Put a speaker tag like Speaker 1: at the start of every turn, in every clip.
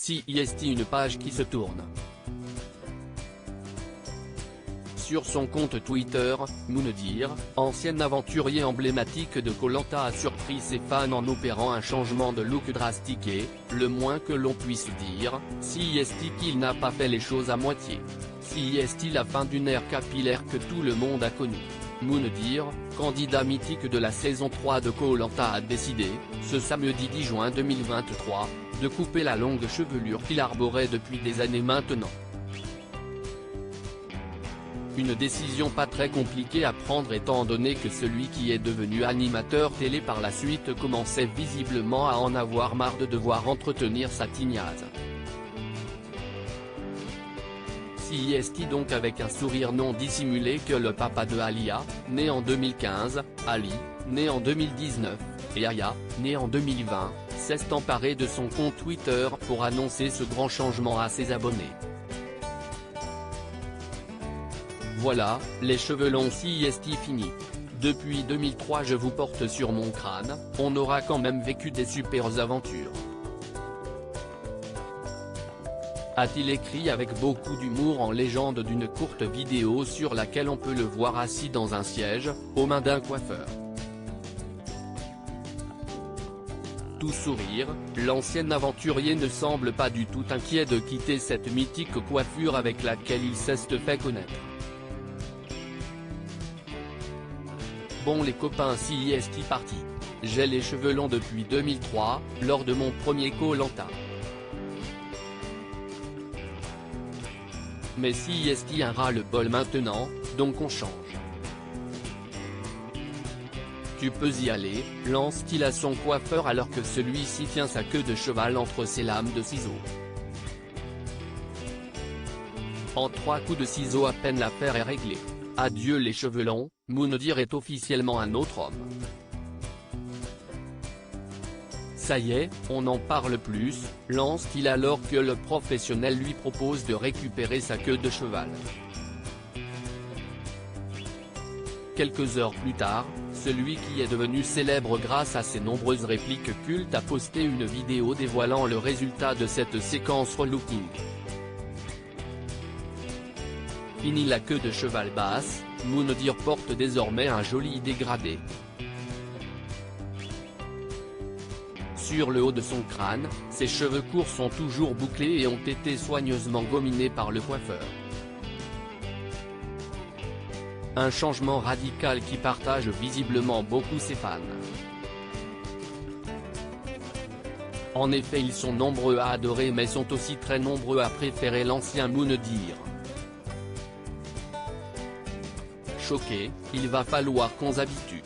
Speaker 1: CIST, une page qui se tourne. Sur son compte Twitter, Moundir, ancien aventurier emblématique de Koh Lanta, a surpris ses fans en opérant un changement de look drastique et, le moins que l'on puisse dire, CIST qu'il n'a pas fait les choses à moitié. CIST, la fin d'une ère capillaire que tout le monde a connue. Moundir, candidat mythique de la saison 3 de Koh Lanta, a décidé, ce samedi 10 juin 2023, de couper la longue chevelure qu'il arborait depuis des années maintenant. Une décision pas très compliquée à prendre étant donné que celui qui est devenu animateur télé par la suite commençait visiblement à en avoir marre de devoir entretenir sa tignasse. CIST, donc, avec un sourire non dissimulé, que le papa de Alia, né en 2015, Ali, né en 2019, et Aya, né en 2020, s'est emparé de son compte Twitter pour annoncer ce grand changement à ses abonnés. Voilà, les cheveux longs CIST fini. Depuis 2003 je vous porte sur mon crâne, on aura quand même vécu des super aventures. A-t-il écrit avec beaucoup d'humour en légende d'une courte vidéo sur laquelle on peut le voir assis dans un siège, aux mains d'un coiffeur. Tout sourire, l'ancien aventurier ne semble pas du tout inquiet de quitter cette mythique coiffure avec laquelle il s'est fait connaître. Bon les copains, CIST parti. J'ai les cheveux longs depuis 2003, lors de mon premier Koh Lanta. Mais CIST un ras-le-bol maintenant, donc on change. Tu peux y aller, lance-t-il à son coiffeur alors que celui-ci tient sa queue de cheval entre ses lames de ciseaux. En 3 coups de ciseaux à peine l'affaire est réglée. Adieu les cheveux longs, Moundir est officiellement un autre homme. Ça y est, on n'en parle plus, lance-t-il alors que le professionnel lui propose de récupérer sa queue de cheval. Quelques heures plus tard, celui qui est devenu célèbre grâce à ses nombreuses répliques cultes a posté une vidéo dévoilant le résultat de cette séquence relooking. Fini la queue de cheval basse, Moundir porte désormais un joli dégradé. Sur le haut de son crâne, ses cheveux courts sont toujours bouclés et ont été soigneusement gominés par le coiffeur. Un changement radical qui partage visiblement beaucoup ses fans. En effet, ils sont nombreux à adorer mais sont aussi très nombreux à préférer l'ancien Moundir. Choqué, il va falloir qu'on s'habitue.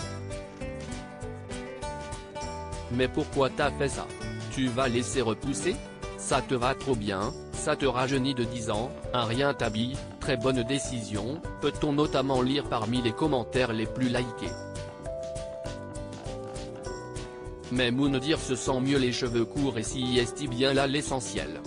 Speaker 1: Mais pourquoi t'as fait ça? Tu vas laisser repousser? Ça te va trop bien, ça te rajeunit de 10 ans, un rien t'habille, très bonne décision, peut-on notamment lire parmi les commentaires les plus likés. Mais Moundir se sent mieux les cheveux courts et CIST bien là l'essentiel.